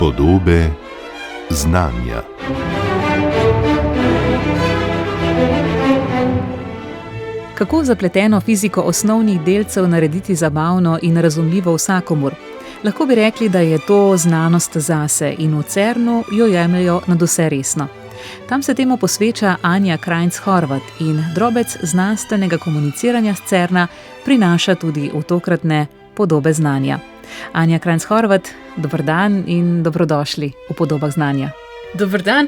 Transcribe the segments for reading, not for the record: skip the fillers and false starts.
Podobe znanja. Kako zapleteno fiziko osnovnih delcev narediti zabavno in razumljivo vsakomur? Lahko bi rekli, da je to znanost zase in v CERN-u jo jemljejo nadvse resno. Tam se temu posveča Anja Krajnc-Horvat in drobec znanstvenega komuniciranja s CERN-a prinaša tudi v tokratne Podobe znanja. Anja Krajnc-Horvat, dober dan in dobrodošli v Podobah znanja. Dober dan.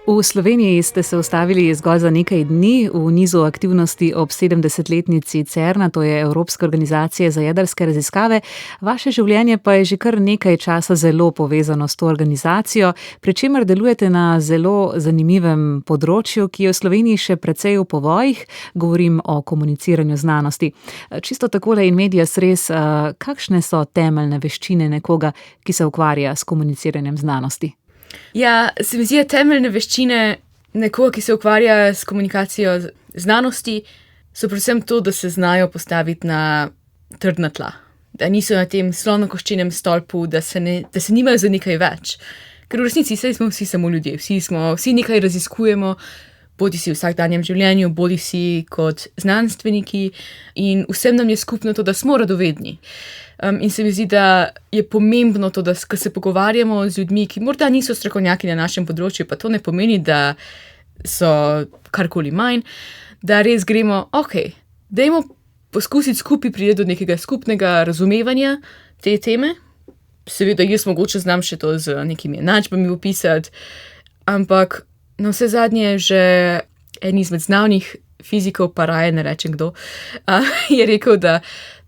V Sloveniji ste se ustavili zgolj za nekaj dni v nizu aktivnosti ob 70-letnici CERN-a, to je Evropske organizacije za jedrske raziskave. Vaše življenje pa je že kar nekaj časa zelo povezano s to organizacijo, pri čemer delujete na zelo zanimivem področju, ki je v Sloveniji še precej v povojih, govorim o komuniciranju znanosti. Čisto takole in medias res, kakšne so temeljne veščine nekoga, ki se ukvarja s komuniciranjem znanosti? Ja, se mi zdi, temeljne veščine nekoga, ki se ukvarja s komunikacijo znanosti, so predvsem to, da se znajo postaviti na trdna tla. Da niso na tem slonokoščenem stolpu, da se nimajo za nekaj več. Ker v resnici smo vsi samo ljudje, vsi nekaj raziskujemo, bodi si v vsakdanjem življenju, bodi si kot znanstveniki in vsem nam je skupno to, da smo radovedni. In se mi zdi, da je pomembno to, da ko se pogovarjamo z ljudmi, ki morda niso strokovnjaki na našem področju, pa to ne pomeni, da so karkoli manj, da res gremo, dajmo poskusiti skupaj priti do nekega skupnega razumevanja te teme. Seveda jaz mogoče znam še to z nekimi enačbami opisati, ampak na vse zadnje že en izmed znavnih fizikov, pa raje ne rečem kdo, je rekel, da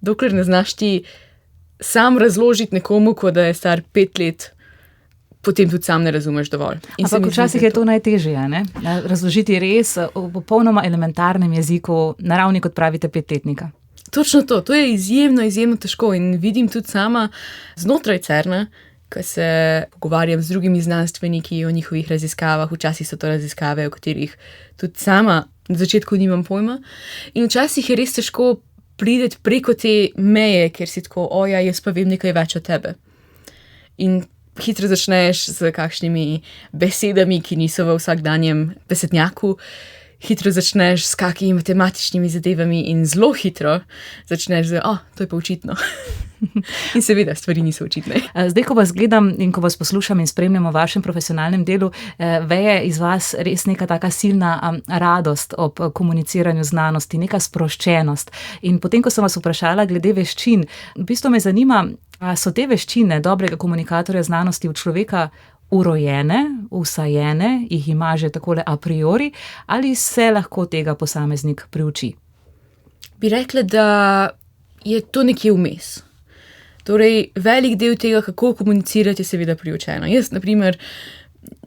dokler ne znaš ti sam razložiti nekomu, ko da je star 5 let, potem tudi sam ne razumeš dovolj. Ampak včasih je to najtežje, ne? Razložiti res v popolnoma elementarnem jeziku, na ravni, kot pravite, 5-letnika. Točno to je izjemno težko in vidim tudi sama znotraj CERN-a, ko se pogovarjam z drugimi znanstveniki o njihovih raziskavah, včasih so to raziskave, o katerih tudi sama na začetku nimam pojma, in včasih je res težko prideti preko te meje, ker si tako, jaz pa vem nekaj več o tebe. In hitro začneš z kakšnimi besedami, ki niso v vsakdanjem besednjaku, hitro začneš s kakimi matematičnimi zadevami in zelo hitro začneš z, to je pa očitno. In seveda, stvari niso očitne. Zdaj, ko vas gledam in ko vas poslušam in spremljam v vašem profesionalnem delu, veje iz vas res neka taka silna radost ob komuniciranju znanosti, neka sproščenost. In potem, ko sem vas vprašala glede veščin, v bistvu me zanima, so te veščine dobrega komunikatorja znanosti v človeka urojene, vsajene, jih ima že takole a priori, ali se lahko tega posameznik priuči? Bi rekla, da je to nekje vmes. Torej, velik del tega, kako komunicirati, je seveda priučeno. Jaz, na primer,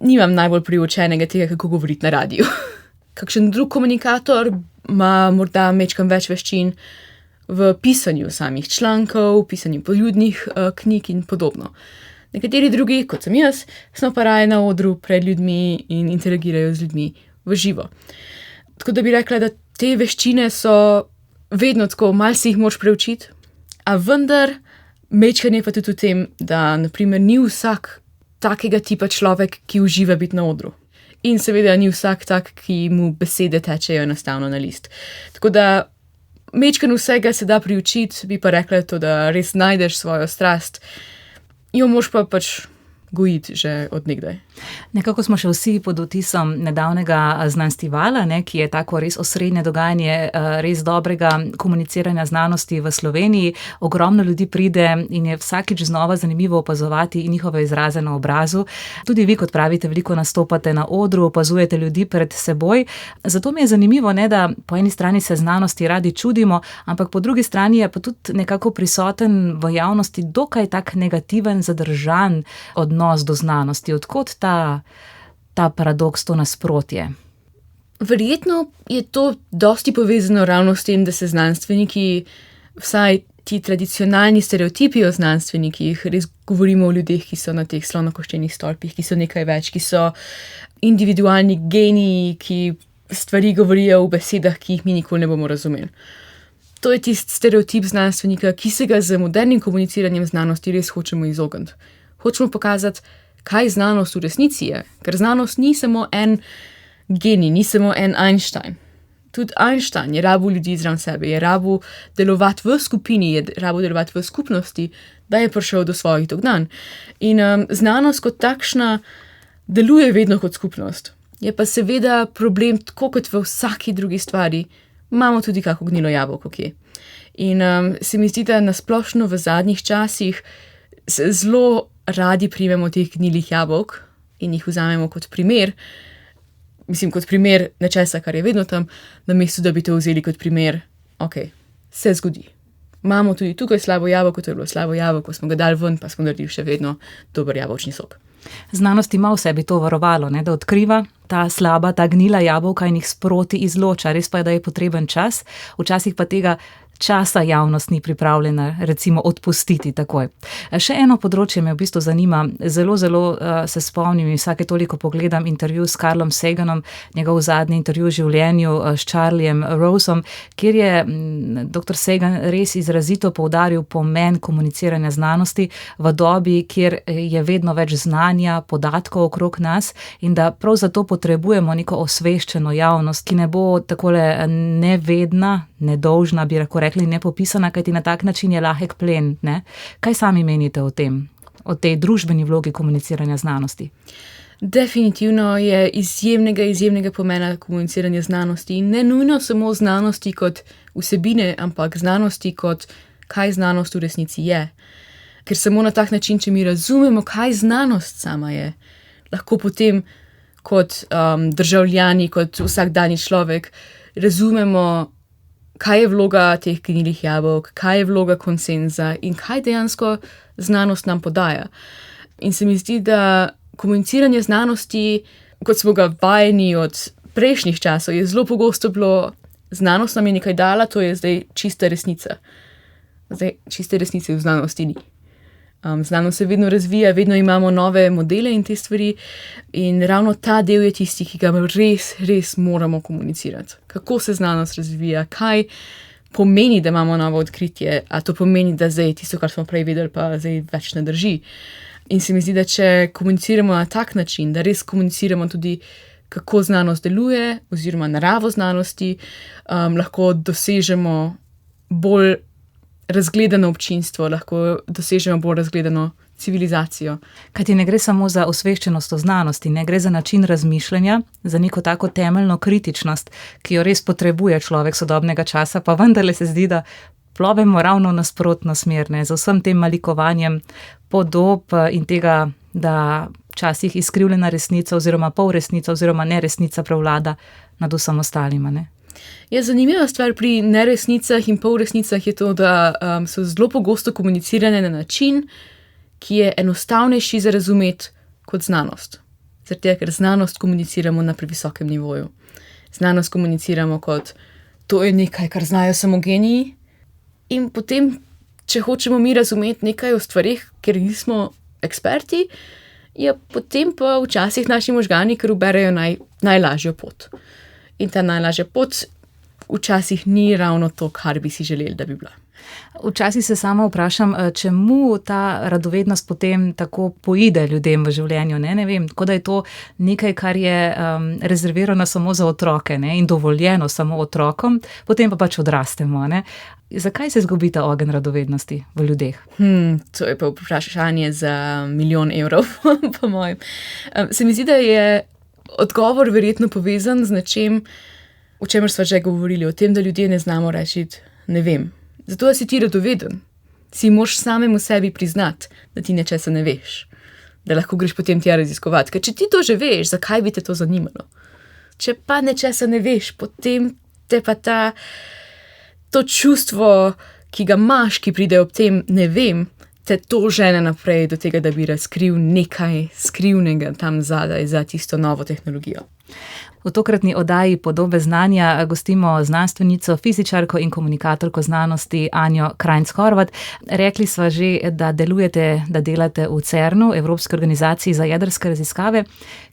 nimam najbolj priučenega tega, kako govoriti na radiju. Kakšen drug komunikator ima morda majčkeno več veščin v pisanju samih člankov, pisanju poljudnih knjig in podobno. Nekateri drugi, kot sem jaz, smo pa raje na odru pred ljudmi in interagirajo z ljudmi v živo. Tako da bi rekla, da te veščine so vedno tako, malo si jih moraš preučiti, a vendar majčkeno je pa tudi v tem, da na primer ni vsak takega tipa človek, ki uživa biti na odru. In seveda ni vsak tak, ki mu besede tečejo enostavno na list. Tako da majčkeno vsega se da priučiti, bi pa rekla to, da res najdeš svojo strast, jo moš pa pač gojiti že od nekdaj. Nekako smo še vsi pod vtisom nedavnega Znanstivala, ki je tako res osrednje dogajanje res dobrega komuniciranja znanosti v Sloveniji. Ogromno ljudi pride in je vsakič znova zanimivo opazovati njihove izraze na obrazu. Tudi vi, kot pravite, veliko nastopate na odru, opazujete ljudi pred seboj. Zato mi je zanimivo, da po eni strani se znanosti radi čudimo, ampak po drugi strani je pa tudi nekako prisoten v javnosti dokaj tak negativen, zadržan odnos do znanosti. Odkot ta paradoks, to nasprotje? Verjetno je to dosti povezano ravno s tem, da se znanstveniki, vsaj ti tradicionalni stereotipi o znanstvenikih, res govorimo o ljudeh, ki so na teh slonokoščenih stolpih, ki so nekaj več, ki so individualni geniji, ki stvari govorijo v besedah, ki jih mi nikoli ne bomo razumeli. To je tisti stereotip znanstvenika, ki se ga z modernim komuniciranjem znanosti res hočemo izogniti. Hočemo pokazati, kaj znanost v resnici je. Ker znanost ni samo en genij, ni samo en Einstein. Tudi Einstein je rabil ljudi zraven sebe, je rabil delovati v skupini, je rabil delovati v skupnosti, da je prišel do svojih dognanj. In znanost kot takšna deluje vedno kot skupnost. Je pa seveda problem, tako kot v vsaki drugi stvari, imamo tudi kako gnilo jabolko kje. In se mi zdi, da nasplošno v zadnjih časih se zelo radi primemo teh gnilih jabolk in jih vzamemo kot primer. Mislim, kot primer nečesa, kar je vedno tam, namesto da bi to vzeli kot primer, ok, se zgodi. Imamo tudi tukaj slabo jabolko, to je bilo slabo jabolko, smo ga dali ven, pa smo naredili še vedno dober jabolčni sok. Znanost ima v sebi to varovalo, ne, da odkriva ta slaba, ta gnila jabolka in jih sproti izloča. Res pa je, da je potreben čas, včasih pa tega časa javnost ni pripravljena recimo odpustiti takoj. Še eno področje me v bistvu zanima, zelo se spomnim in vsake toliko pogledam intervju s Carlom Saganom, njegov zadnji intervju v življenju s Charliem Roseom, kjer je dr. Sagan res izrazito poudaril pomen komuniciranja znanosti v dobi, kjer je vedno več znanja, podatkov okrog nas in da prav zato potrebujemo neko osveščeno javnost, ki ne bo takole nevedna, nedolžna, bi lahko rekli, nepopisana, kajti na tak način je lahek plen. Ne? Kaj sami menite o tem, o tej družbeni vlogi komuniciranja znanosti? Definitivno je izjemnega pomena komuniciranja znanosti in ne nujno samo znanosti kot vsebine, ampak znanosti kot kaj znanost v resnici je. Ker samo na tak način, če mi razumemo, kaj znanost sama je, lahko potem kot državljani, kot vsakdanji človek razumemo, kaj je vloga teh gnilih jabolk, kaj je vloga konsenza in kaj dejansko znanost nam podaja. In se mi zdi, da komuniciranje znanosti, kot smo ga vajeni od prejšnjih časov, je zelo pogosto bilo, znanost nam je nekaj dala, to je zdaj čista resnica. Zdaj, čiste resnice v znanosti ni. Znanost se vedno razvija, vedno imamo nove modele in te stvari in ravno ta del je tisti, ki ga res moramo komunicirati. Kako se znanost razvija, kaj pomeni, da imamo novo odkritje, a to pomeni, da zdaj tisto, kar smo prej videli, pa zdaj več ne drži. In se mi zdi, da če komuniciramo na tak način, da res komuniciramo tudi, kako znanost deluje oziroma naravo znanosti, lahko dosežemo bolj razgledano občinstvo, lahko dosežemo bolj razgledano civilizacijo. Kajti ne gre samo za osveščenost o znanosti, ne gre za način razmišljanja, za neko tako temeljno kritičnost, ki jo res potrebuje človek sodobnega časa, pa vendarle se zdi, da plovemo ravno nasprotno smer, ne, z vsem tem malikovanjem podob in tega, da včasih izkrivljena resnica oziroma polresnica oziroma neresnica prevlada nad vsem ostalima, ne. Ja, zanimiva stvar pri neresnicah in polresnicah je to, da so zelo pogosto komunicirane na način, ki je enostavnejši za razumeti kot znanost. Zaradi tega, ker znanost komuniciramo na previsokem nivoju. Znanost komuniciramo kot to je nekaj, kar znajo samo geniji in potem, če hočemo mi razumeti nekaj o stvarih, ker nismo eksperti, je potem pa včasih naši možgani, ker uberejo najlažjo pot. In ta najlažja pot včasih ni ravno to, kar bi si želeli, da bi bila. Včasih se sama vprašam, čemu ta radovednost potem tako poide ljudem v življenju. Ne vem, tako da je to nekaj, kar je rezervirano samo za otroke, ne, in dovoljeno samo otrokom, potem pa pač odrastemo. Ne. Zakaj se izgubi ta ogenj radovednosti v ljudeh? To je pa vprašanje za 1 milijon evrov, po mojem. Se mi zdi, da je odgovor verjetno povezan z nečem, o čemer sva že govorili, o tem, da ljudje ne znamo reči, ne vem. Zato, da si ti radoveden, si moraš samemu sebi priznati, da ti nečesa ne veš, da lahko greš potem tja raziskovati. Ker če ti to že veš, zakaj bi te to zanimalo? Če pa nečesa ne veš, potem te pa to čustvo, ki ga imaš, ki pride ob tem, ne vem, te to žene naprej do tega, da bi razkril nekaj skrivnega tam zadaj za tisto novo tehnologijo. V tokratni oddaji Podobe znanja gostimo znanstvenico, fizičarko in komunikatorko znanosti Anjo Krajnc-Horvat. Rekli sva že, da delate v CERN-u, Evropski organizaciji za jedrske raziskave,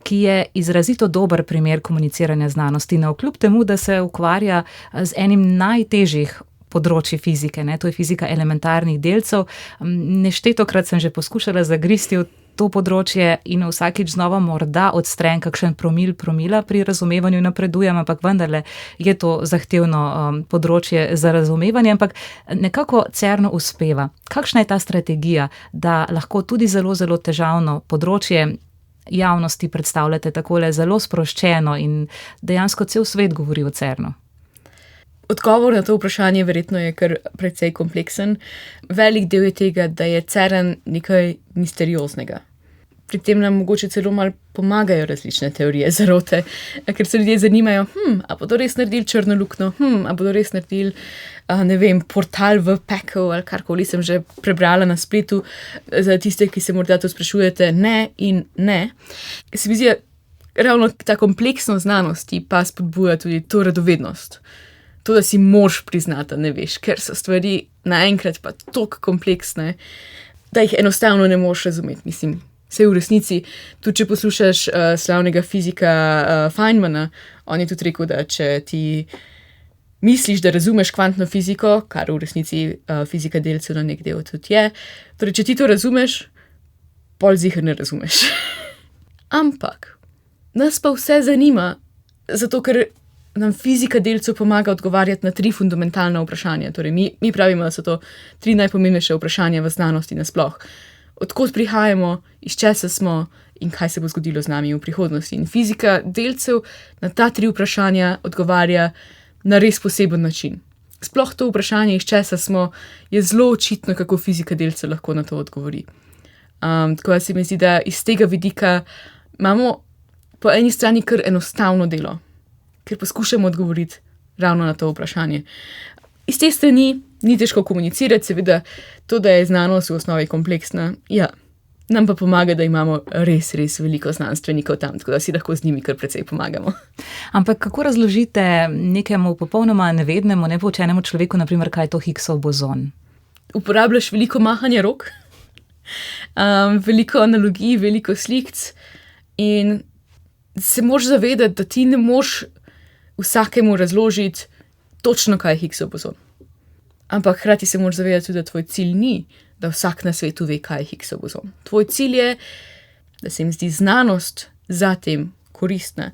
ki je izrazito dober primer komuniciranja znanosti, navkljub temu, da se ukvarja z enim najtežjih področji fizike, ne? To je fizika elementarnih delcev. Neštetokrat sem že poskušala zagristi v to področje in vsakič znova morda odstrem kakšen promila pri razumevanju napredujem, ampak vendarle je to zahtevno področje za razumevanje, ampak nekako Cernu uspeva. Kakšna je ta strategija, da lahko tudi zelo, zelo težavno področje javnosti predstavljate takole zelo sproščeno in dejansko cel svet govori o Cernu? Odgovor na to vprašanje verjetno je kar precej kompleksen. Velik del je tega, da je CERN nekaj misterioznega. Pri tem nam mogoče celo malo pomagajo različne teorije zarote, ker se ljudje zanimajo, a bodo res naredili črno luknjo, a bodo res naredili, portal v pekel ali karkoli sem že prebrala na spletu. Za tiste, ki se morda to sprašujete, ne in ne. Se mi zdi, ravno ta kompleksnost znanosti pa spodbuja tudi to radovednost. To, da si moraš priznati, da ne veš, ker so stvari naenkrat pa toliko kompleksne, da jih enostavno ne moreš razumeti. Mislim, vse v resnici, tudi če poslušaš slavnega fizika Feynmana, on je tudi rekel, da če ti misliš, da razumeš kvantno fiziko, kar v resnici fizika delcev na nek del tudi je, torej če ti to razumeš, pol ziher ne razumeš. Ampak nas pa vse zanima, zato ker nam fizika delcev pomaga odgovarjati na 3 fundamentalna vprašanja. Torej, mi pravimo, da so to 3 najpomembnejše vprašanja v znanosti nasploh. Odkot prihajamo, iz česa smo in kaj se bo zgodilo z nami v prihodnosti. In fizika delcev na ta 3 vprašanja odgovarja na res poseben način. Sploh to vprašanje, iz česa smo, je zelo očitno, kako fizika delcev lahko na to odgovori. Tako da se mi zdi, da iz tega vidika imamo po eni strani kar enostavno delo, ker poskušamo odgovoriti ravno na to vprašanje. Iz te strani ni težko komunicirati, seveda to, da je znanost v osnovi kompleksna, nam pa pomaga, da imamo res, res veliko znanstvenikov tam, tako da si lahko z njimi kar precej pomagamo. Ampak kako razložite nekemu popolnoma nevednemu, nepoučenemu človeku, naprimer, kaj je to Higgsov bozon? Uporabljaš veliko mahanja rok, veliko analogij, veliko slikc in se moraš zavedati, da ti ne moš vsakemu razložiti točno, kaj je Higgsov bozon. Ampak hkrati se moraš zavedati tudi, da tvoj cilj ni, da vsak na svetu ve, kaj je Higgsov bozon. Tvoj cilj je, da se jim zdi znanost zatem koristna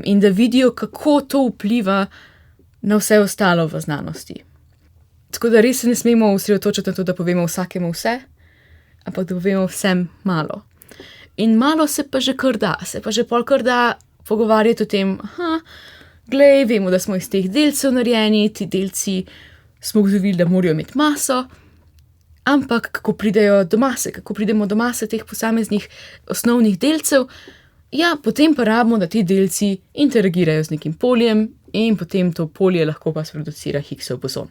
in da vidijo, kako to vpliva na vse ostalo v znanosti. Tako da res se ne smemo osredotočiti na to, da povemo vsakemu vse, ampak da povemo vsem malo. In malo se pa že kar da, polkar da pogovarjati o tem, glej, vemo, da smo iz teh delcev narejeni, ti delci smo ugotovili, da morajo imeti maso, ampak kako pridemo do mase teh posameznih osnovnih delcev, potem pa rabimo, da ti delci interagirajo z nekim poljem in potem to polje lahko pa sproducira Higgsov bozon.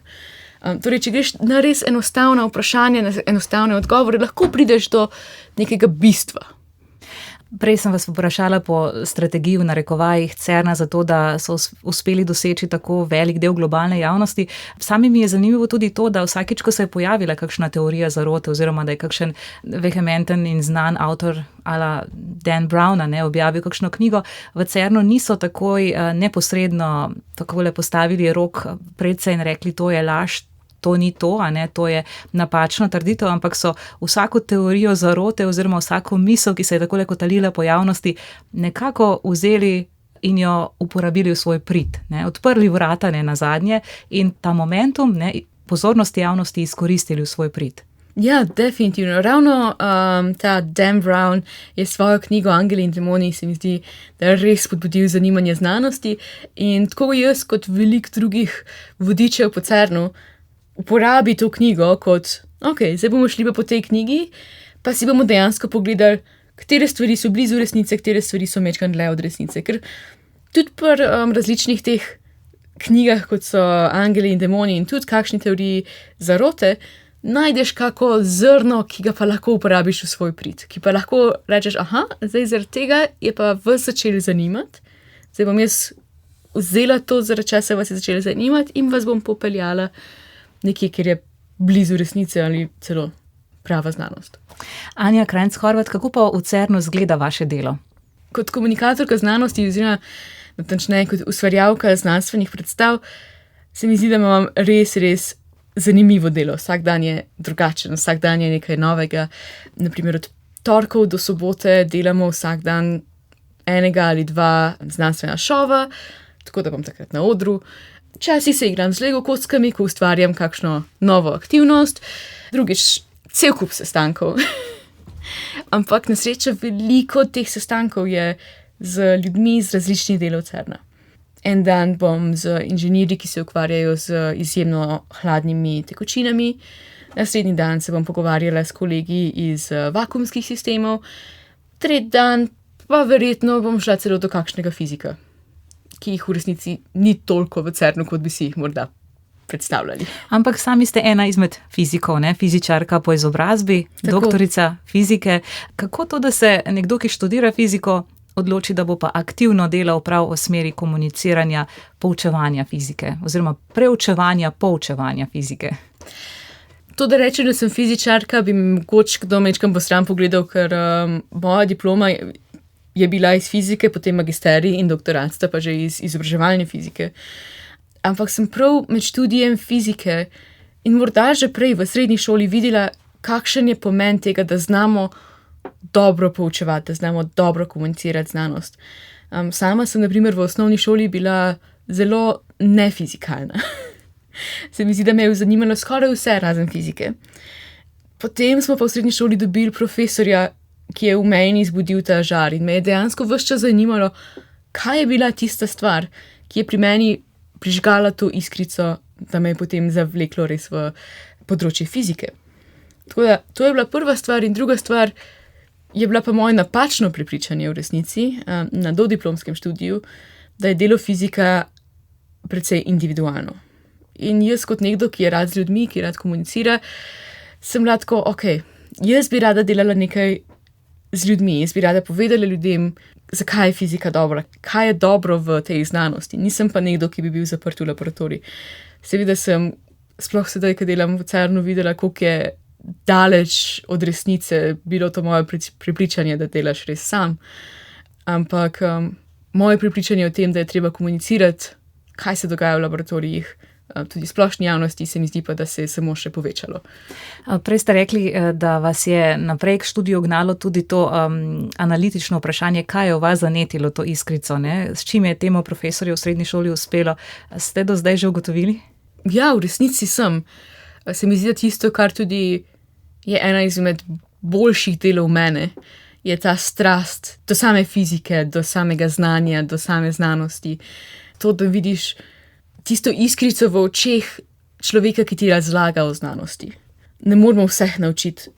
Torej, če greš na res enostavna vprašanja, na enostavne odgovore, lahko prideš do nekega bistva. Prej sem vas vprašala po strategiji v narekovajih Cerna za to, da so uspeli doseči tako velik del globalne javnosti. Sami mi je zanimivo tudi to, da vsakič, ko se je pojavila kakšna teorija zarote oziroma da je kakšen vehementen in znan avtor ala Dan Brown objavil kakšno knjigo, v Cernu niso takoj neposredno takole postavili rok predse in rekli, to je laž, to ni to, to je napačna trditev, ampak so vsako teorijo zarote oziroma vsako misel, ki se je takole kotalila po javnosti, nekako vzeli in jo uporabili v svoj prid. Odprli vrata nazadnje in ta momentum pozornosti javnosti izkoristili v svoj prid. Ja, definitivno. Ravno ta Dan Brown je svojo knjigo Angeli in demoni, se mi zdi, da je res spodbudil zanimanje znanosti in tako jaz kot veliko drugih vodičev po Cernu uporabi to knjigo kot, zdaj bomo šli pa po tej knjigi, pa si bomo dejansko pogledali, katere stvari so blizu resnice, katere stvari so mečkan dlje od resnice. Ker tudi pri različnih teh knjigah, kot so Angeli in demoni in tudi kakšni teoriji zarote, najdeš kako zrno, ki ga pa lahko uporabiš v svoj prid. Ki pa lahko rečeš, zdaj zaradi tega je pa vas začeli zanimati, zdaj bom jaz vzela to, zaradi česa vas je začeli zanimati in vas bom popeljala nekje, kjer je blizu resnice ali celo prava znanost. Anja Krajnc-Horvat, kako pa v Cernu izgleda vaše delo? Kot komunikatorka znanosti oziroma natančneje kot ustvarjalka znanstvenih predstav, se mi zdi, da imam res, res zanimivo delo. Vsak dan je drugačen, vsak dan je nekaj novega. Naprimer od torkov do sobote delamo vsak dan enega ali dva znanstvena šova, tako da bom takrat na odru. Včasih se igram z Lego kockami, ko ustvarjam kakšno novo aktivnost, drugič cel kup sestankov. Ampak na srečo veliko teh sestankov je z ljudmi iz različnih delov CERN-a. En dan bom z inženirji, ki se ukvarjajo z izjemno hladnimi tekočinami, naslednji dan se bom pogovarjala s kolegi iz vakuumskih sistemov, tretji dan pa verjetno bom šla celo do kakšnega fizika, ki jih v resnici ni toliko v CERN-u, kot bi si jih morda predstavljali. Ampak sami ste ena izmed fizikov, ne? Fizičarka po izobrazbi, Tako. doktorica fizike. Kako to, da se nekdo, ki študira fiziko, odloči, da bo pa aktivno delal prav v smeri komuniciranja, poučevanja fizike oziroma preučevanja, poučevanja fizike? To, da rečem, da sem fizičarka, bi mogoče kdo mečkam po stran pogledal, ker moja diploma je bila iz fizike, potem magisterij in doktorat sta pa že iz izobraževalne fizike. Ampak sem prav med študijem fizike in morda že prej v srednji šoli videla, kakšen je pomen tega, da znamo dobro poučevati, da znamo dobro komunicirati znanost. Sama sem, na primer, v osnovni šoli bila zelo nefizikalna. Se mi zdi, da me je zanimalo skoraj vse razen fizike. Potem smo pa v srednji šoli dobili profesorja, ki je v meni izbudil ta žar in me je dejansko ves čas zanimalo, kaj je bila tista stvar, ki je pri meni prižgala to iskrico, da me je potem zavleklo res v področje fizike. Tako da, to je bila prva stvar in druga stvar je bila pa moje napačno prepričanje v resnici na dodiplomskem študiju, da je delo fizika precej individualno. In jaz kot nekdo, ki je rad z ljudmi, ki rad komunicira, sem bila tako, jaz bi rada delala nekaj z ljudmi, jaz bi rada povedala ljudem, zakaj je fizika dobra, kaj je dobro v tej znanosti. Nisem pa nekdo, ki bi bil zaprt v laboratorij. Seveda sem sploh sedaj, ko delam v CERN-u, videla, koliko je daleč od resnice bilo to moje prepričanje, da delaš res sam. Ampak moje prepričanje o tem, da je treba komunicirati, kaj se dogaja v laboratorijih, tudi splošni javnosti, se mi zdi pa, da se je samo še povečalo. Prej ste rekli, da vas je naprej k študiju gnalo tudi to analitično vprašanje, kaj je v vas zanetilo to iskrico, ne? S čim je temu profesorju v srednji šoli uspelo? Ste do zdaj že ugotovili? Ja, v resnici sem. Se mi zdi, da tisto, kar tudi je ena izmed boljših delov mene, je ta strast do same fizike, do samega znanja, do same znanosti. To, da vidiš tisto iskrico v očeh človeka, ki ti razlaga o znanosti. Ne moramo vseh naučiti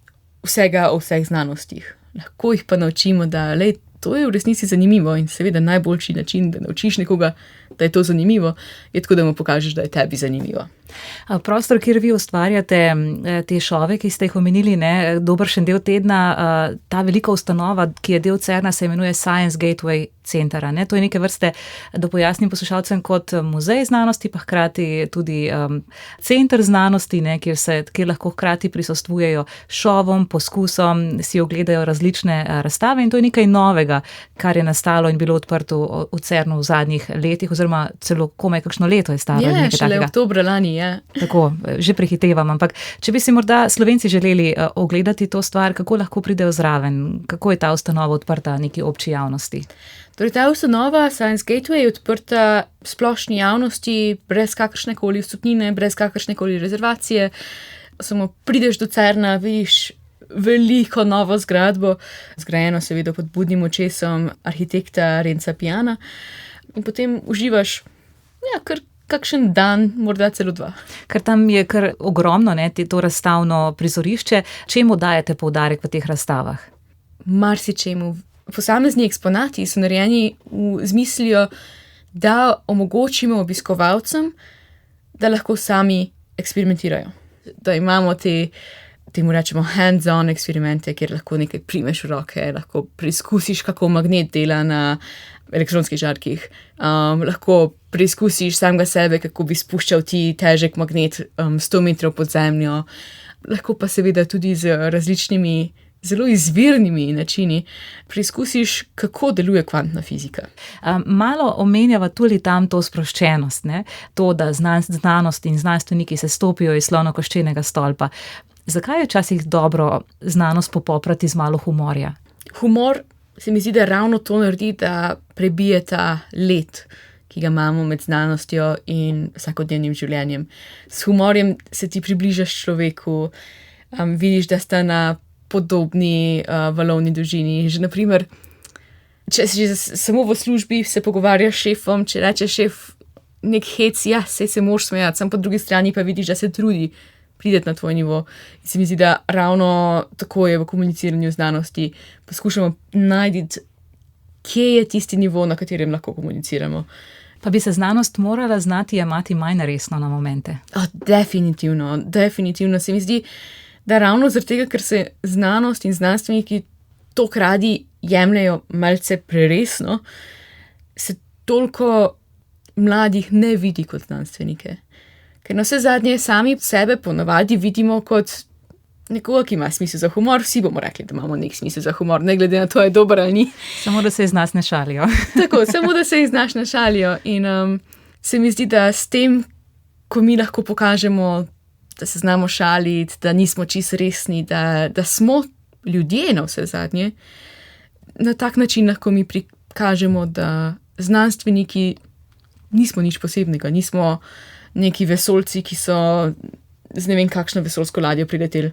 vsega o vseh znanostih. Lahko jih pa naučimo, da to je v resnici zanimivo in seveda najboljši način, da naučiš nekoga, da je to zanimivo, je tako, da mu pokažeš, da je tebi zanimivo. Prostor, kjer vi ustvarjate te šove, ki ste jih omenili, ne, dobršen del tedna, ta velika ustanova, ki je del CERN-a, se imenuje Science Gateway Centra. Ne? To je neke vrste, da pojasnim poslušalcem, kot muzej znanosti, pa hkrati tudi center znanosti, ne, kjer lahko hkrati prisostvujejo šovom, poskusom, si ogledajo različne razstave in to je nekaj novega, kar je nastalo in bilo odprto v CERN-u v zadnjih letih, oziroma celo komaj kakšno leto je staro. Ja, šele oktobra lani, ja. Tako, že prehitevam, ampak če bi si morda Slovenci želeli ogledati to stvar, kako lahko pridejo zraven? Kako je ta ustanova odprta neki obči javnosti? Torej, ta ustanova Science Gateway je odprta splošni javnosti brez kakršnekoli vstopnine, brez kakršnekoli rezervacije. Samo prideš do CERN-a, vidiš veliko novo zgradbo, zgrajeno seveda pod budnim očesom arhitekta Renza Piana in potem uživaš kar kakšen dan, morda celo dva. Ker tam je kar ogromno, ne, to razstavno prizorišče. Čemu dajete poudarek v teh razstavah? Marsičemu. Posamezni eksponati so narejeni z mislijo, da omogočimo obiskovalcem, da lahko sami eksperimentirajo. Da imamo temu rečemo hands-on eksperimente, kjer lahko nekaj primeš v roke, lahko preizkusiš, kako magnet dela na elektronskih žarkih, lahko preizkusiš samega sebe, kako bi spuščal ti težek magnet 100 metrov pod zemljo, lahko pa seveda tudi z različnimi zelo izvirnimi načini preizkusiš, kako deluje kvantna fizika. Malo omenjava tudi tam to sproščenost, ne? To, da znanost in znanstveniki se stopijo iz slonokoščenega stolpa. Zakaj je včasih dobro znanost popoprati z malo humorja? Humor se mi zdi, da ravno to naredi, da prebije ta led, ki ga imamo med znanostjo in vsakodnevnim življenjem. S humorjem se ti približaš človeku, vidiš, da sta na podobni valovni dolžini. Že naprimer, če si že samo v službi se pogovarjaš s šefom, če reče šef nek hec, ja, sej se moraš smejati, sam po drugi strani pa vidiš, da se trudi prideti na tvoj nivo. In se mi zdi, da ravno tako je v komuniciranju znanosti. Poskušamo najti, kje je tisti nivo, na katerem lahko komuniciramo. Pa bi se znanost morala znati jemati manj resno na momente? Definitivno se mi zdi, da ravno zaradi tega, ker se znanost in znanstveniki toliko radi jemljejo malce preresno, se toliko mladih ne vidi kot znanstvenike. Ker na vse zadnje sami sebe ponavadi vidimo kot nekoga, ki ima smisel za humor. Vsi bomo rekli, da imamo nek smisel za humor, ne glede na to, je dober ali ni. Samo da se iz nas ne šalijo. Tako, samo da se iz nas ne šalijo. In se mi zdi, da s tem, ko mi lahko pokažemo, da se znamo šaliti, da nismo čisto resni, da smo ljudje na vse zadnje, na tak način lahko mi prikažemo, da znanstveniki nismo nič posebnega, nismo neki vesoljci, ki so z ne vem kakšno vesoljsko ladjo prileteli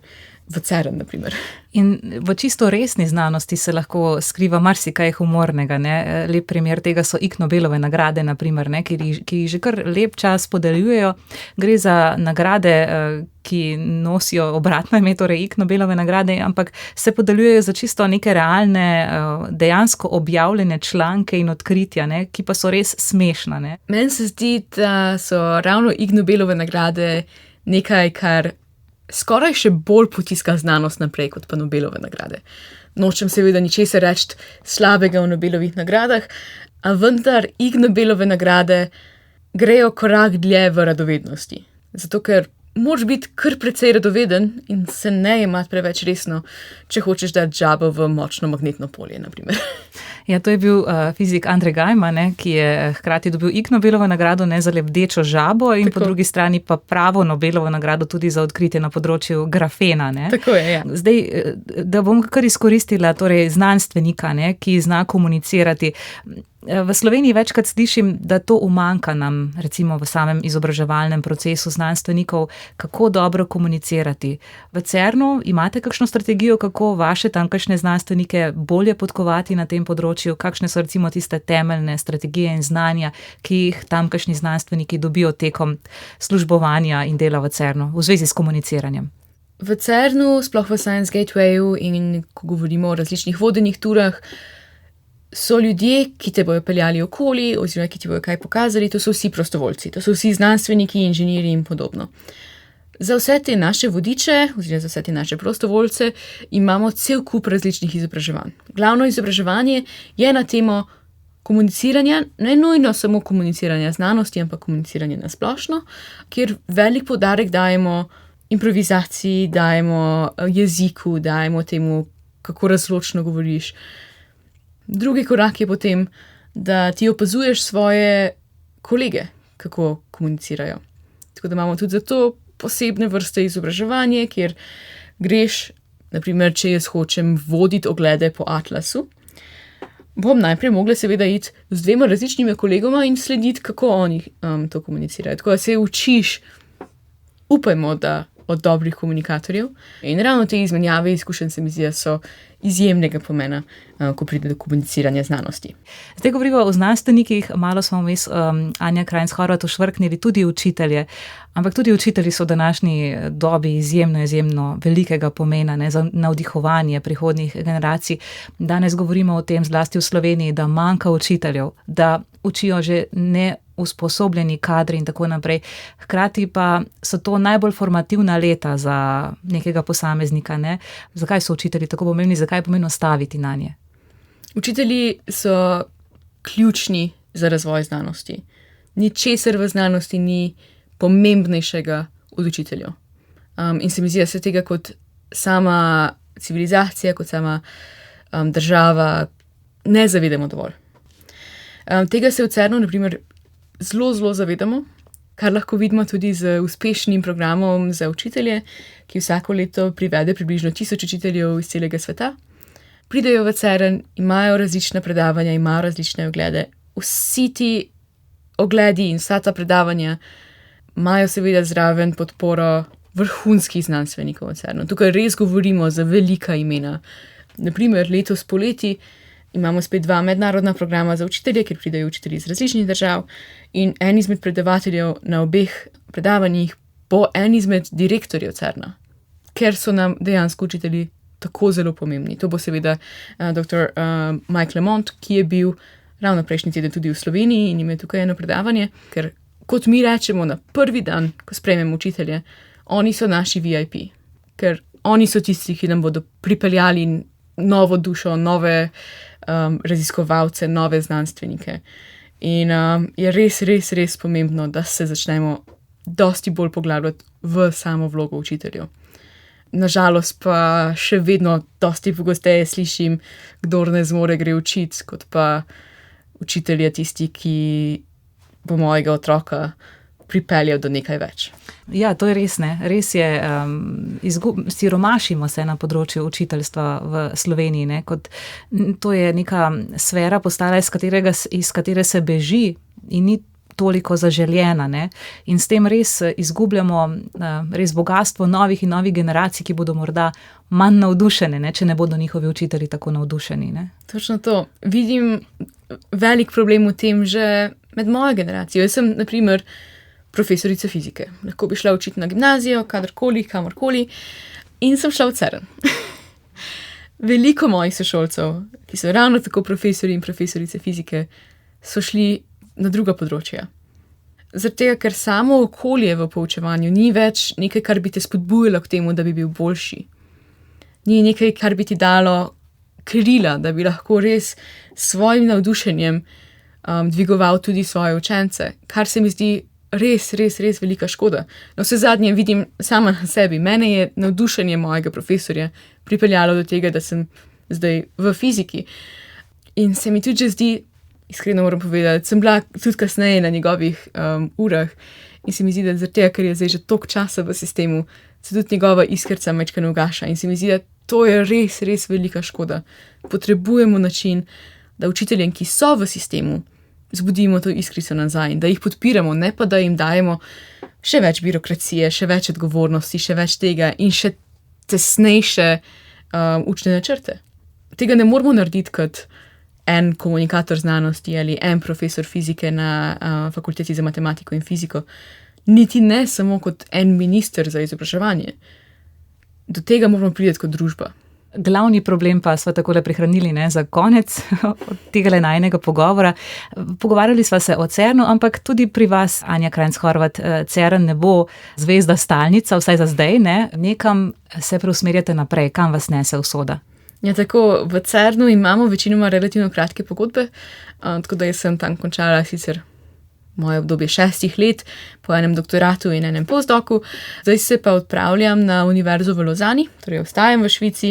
v CERN, naprimer. In v čisto resni znanosti se lahko skriva marsikaj humornega. Ne? Lep primer tega so Ig Nobelove nagrade, naprimer, ne? Ki že kar lep čas podeljujejo. Gre za nagrade, ki nosijo obratno ime, torej Ig Nobelove nagrade, ampak se podeljujejo za čisto neke realne, dejansko objavljene članke in odkritja, ne? Ki pa so res smešna. Ne? Meni se zdi, da so ravno Ig Nobelove nagrade nekaj, kar skoraj še bolj potiska znanost naprej kot pa Nobelove nagrade. Nočem seveda ničesar reči slabega o Nobelovih nagradah, a vendar Ig Nobelove nagrade grejo korak dlje v radovednosti. Zato ker moraš biti kar precej radoveden in se ne jemati preveč resno, če hočeš dati žabo v močno magnetno polje, naprimer. Ja, to je bil fizik Andrej Gajman, ne, ki je hkrati dobil Ig Nobelovo nagrado ne za lebdečo žabo in po drugi strani pa pravo Nobelovo nagrado tudi za odkritje na področju grafena. Ne. Tako je, ja. Zdaj, da bom kar izkoristila torej znanstvenika, ne, ki zna komunicirati. V Sloveniji večkrat slišim, da to umanjka nam, recimo v samem izobraževalnem procesu znanstvenikov, kako dobro komunicirati. V CERN-u imate kakšno strategijo, kako vaše tamkajšnje znanstvenike bolje podkovati na tem področju? Kakšne so recimo tiste temeljne strategije in znanja, ki jih tamkajšnji znanstveniki dobijo tekom službovanja in dela v CERN-u v zvezi s komuniciranjem? V CERN-u, sploh v Science Gatewayu in ko govorimo o različnih vodenih turah, so ljudje, ki te bojo peljali okoli oziroma ki ti bojo kaj pokazali, to so vsi prostovoljci, to so vsi znanstveniki, inženirji in podobno. Za vse te naše vodiče oziroma za vse te naše prostovoljce imamo cel kup različnih izobraževanj. Glavno izobraževanje je na temo komuniciranja, ne nujno samo komuniciranja znanosti, ampak komuniciranja na splošno, kjer velik poudarek dajemo improvizaciji, dajemo jeziku, dajemo temu, kako razločno govoriš. Drugi korak je potem, da ti opazuješ svoje kolege, kako komunicirajo. Tako da imamo tudi za to posebne vrste izobraževanje, kjer greš, naprimer, če jaz hočem voditi oglede po Atlasu, bom najprej mogla seveda iti z 2 različnimi kolegoma in slediti, kako oni to komunicirajo. Tako da se učiš, upajmo, da od dobrih komunikatorjev. In ravno te izmenjave izkušenj se mi zdi, da so izjemnega pomena, ko pride do komuniciranja znanosti. Zdaj govorimo o znanstvenikih, malo smo vmes Anja Krajnc-Horvat ušvrknili tudi učitelje, ampak tudi učitelji so v današnji dobi izjemno velikega pomena, ne, za navdihovanje prihodnjih generacij. Danes govorimo o tem, zlasti v Sloveniji, da manjka učiteljev, da učijo že neusposobljeni kadri in tako naprej. Hkrati pa so to najbolj formativna leta za nekega posameznika. Ne? Zakaj so učitelji tako pomembni, zakaj je pomembno staviti na nje? Učitelji so ključni za razvoj znanosti. Ničesar v znanosti ni pomembnejšega od učiteljev. In se mi zdi, da se tega kot sama civilizacija, kot sama država ne zavedamo dovolj. Tega se v CERN-u, naprimer, zelo zavedamo, kar lahko vidimo tudi z uspešnim programom za učitelje, ki vsako leto privede približno 1000 učiteljev iz celega sveta. Pridejo v CERN, imajo različne predavanja, imajo različne oglede. Vsi ti ogledi in vsa ta predavanja imajo seveda zraven podporo vrhunskih znanstvenikov v CERN-u. Tukaj res govorimo za velika imena. Naprimer, letos poleti imamo spet 2 mednarodna programa za učitelje, kjer pridejo učitelji iz različnih držav in en izmed predavateljev na obeh predavanjih bo en izmed direktorjev CERN-a, ker so nam dejansko učitelji tako zelo pomembni. To bo seveda dr. Mike Lamont, ki je bil ravno prejšnji teden tudi v Sloveniji in ima tukaj eno predavanje, ker kot mi rečemo na prvi dan, ko sprejmemo učitelje, oni so naši VIP, ker oni so tisti, ki nam bodo pripeljali novo dušo, nove raziskovalce, nove znanstvenike. In je res, res, res pomembno, da se začnemo dosti bolj poglabljati v samo vlogo učiteljev. Nažalost pa še vedno dosti pogosteje slišim, kdor ne zmore gre učiti, kot pa učitelj je tisti, ki bo mojega otroka pripeljal do nekaj več. Ja, to je res, ne. Res je, siromašimo se na področju učiteljstva v Sloveniji, ne. To je neka sfera postala, iz katere se beži in ni toliko zaželjena, ne. In s tem res izgubljamo res bogastvo novih in novih generacij, ki bodo morda manj navdušene, ne, če ne bodo njihovi učitelji tako navdušeni, ne. Točno to. Vidim velik problem v tem že med mojo generacijo. Jaz sem, na primer, profesorica fizike. Lahko bi šla učiti na gimnazijo, kadarkoli, kamorkoli, in sem šla v CERN. Veliko mojih sošolcev, ki so ravno tako profesori in profesorice fizike, so šli na druga področja. Zaradi tega, ker samo okolje v poučevanju ni več nekaj, kar bi te spodbujalo k temu, da bi bil boljši. Ni nekaj, kar bi ti dalo krila, da bi lahko res s svojim navdušenjem dvigoval tudi svoje učence, kar se mi zdi res, res, res velika škoda. Na vse zadnje vidim sama na sebi. Mene je navdušenje mojega profesorja pripeljalo do tega, da sem zdaj v fiziki. In se mi tudi že zdi, iskreno moram povedati, sem bila tudi kasneje na njegovih urah in se mi zdi, da zaradi tega, ker je zdaj že toliko časa v sistemu, se tudi njegova iskrca majčkeno ugaša in se mi zdi, da to je res, res velika škoda. Potrebujemo način, da učiteljem, ki so v sistemu, zbudimo to iskrico nazaj in da jih podpiramo, ne pa da jim dajemo še več birokracije, še več odgovornosti, še več tega in še tesnejše učne načrte. Tega ne moramo narediti kot en komunikator znanosti ali en profesor fizike na fakulteti za matematiko in fiziko, niti ne samo kot en minister za izobraževanje. Do tega moramo priti kot družba. Glavni problem pa sva takole prihranili, ne, za konec od tega najinega pogovora. Pogovarjali sva se o CERN-u, ampak tudi pri vas, Anja Krajnc Horvat, CERN ne bo zvezda stalnica, vsaj za zdaj, ne. Nekam se preusmerjate naprej, kam vas nese usoda? Ja, tako, v CERN-u imamo večinoma relativno kratke pogodbe, tako da jaz sem tam končala sicer moje obdobje 6 let po enem doktoratu in enem postdoku. Zdaj se pa odpravljam na univerzo v Lozani, torej ostajam v Švici,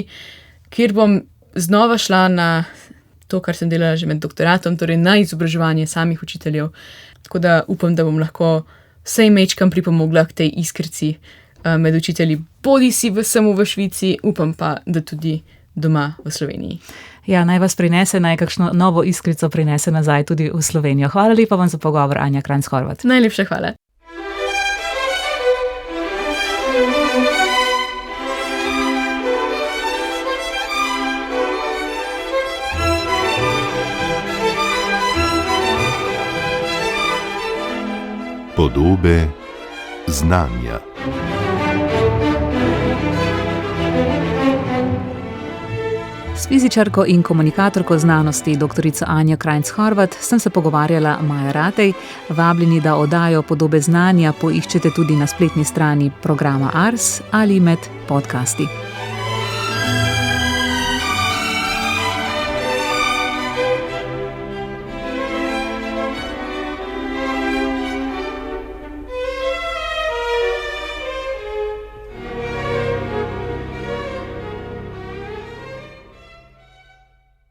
kjer bom znova šla na to, kar sem delala že med doktoratom, torej na izobraževanje samih učiteljev. Tako da upam, da bom lahko vsej mečkam pripomogla k tej iskrici med učitelji, bodisi samo v Švici, upam pa, da tudi doma v Sloveniji. Ja, naj vas prinese, naj kakšno novo iskrico prinese nazaj tudi v Slovenijo. Hvala lepa vam za pogovor, Anja Krajnc Horvat. Najlepša hvala. Podobe znanja. S fizičarko in komunikatorko znanosti dr. Anjo Krajnc Horvat sem se pogovarjala Maja Ratej. Vabljeni, da oddajo Podobe znanja poiščete tudi na spletni strani programa Ars ali med podcasti.